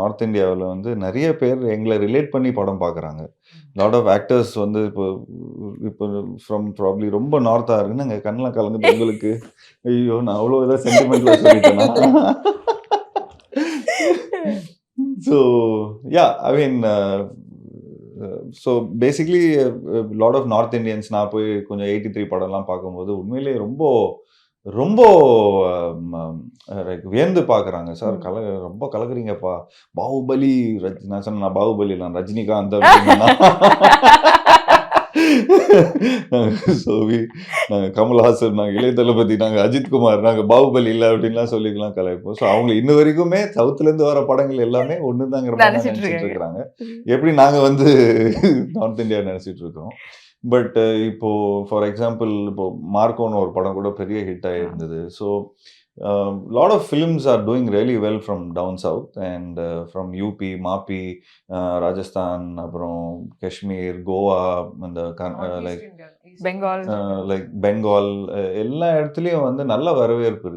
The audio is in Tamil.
நார்த் இந்தியாவுல வந்து நெறைய பேர் எங்கள ரிலேட் பண்ணி படம் பார்க்குறாங்க. லாட் ஆஃப் ஆக்டர்ஸ் வந்து இப்போ இப்போ ஃப்ரம் ப்ராபப்லி ரொம்ப நார்த்தா இருக்குன்னு எங்க கண்லாம் கலங்குது உங்களுக்கு. ஐயோ! நான் அவ்ளோ இதா சென்டிமென்டலா சொல்லிட்டேனா? So yeah I mean so basically lot of north Indians நான் போய் கொஞ்சம் 83 படம்லாம் பார்க்கும்போது உண்மையிலேயே ரொம்ப ரொம்ப ம லைக் வியந்து பார்க்குறாங்க. சார் ம். ரொம்ப கலக்குறீங்கப்பா. பாகுபலி நான் சொன்னேன் நான் பாகுபலி இல்ல ரஜினிகாந்த் அப்டின்னா. நாங்க கமல்ஹாசன், நாங்க இளைய தளபதி, நாங்க அஜித் குமார், நாங்க பாகுபலி இல்ல அப்டின்லாம் சொல்லிலாம் கலாய்ப்போம். ஸோ அவங்க இன்ன வரைக்குமே சவுத்லேருந்து வர படங்கள் எல்லாமே ஒண்ணுதாங்கிற மாரி தான் நெனச்சிட்டு நெனச்சிட்டு இருக்காங்க. இருக்கிறாங்க. ம். எப்படி நாங்க வந்து நார்த் இந்தியா நெனச்சிட்டு இருக்கோம். பட் இப்போ ஃபார் எக்ஸாம்பிள் இப்போ மார்க்கோன்னு ஒரு படம் கூட பெரிய ஹிட் ஆ. ஆயிருந்தது. So lot of films are doing really well from down south and from UP, MP, Rajasthan, அப்புறம் காஷ்மீர், கோவா, அந்த லைக் பெங்கால். லைக் பெங்கால் எல்லா இடத்துலயும் வந்து நல்ல வரவேற்பு இருக்கு.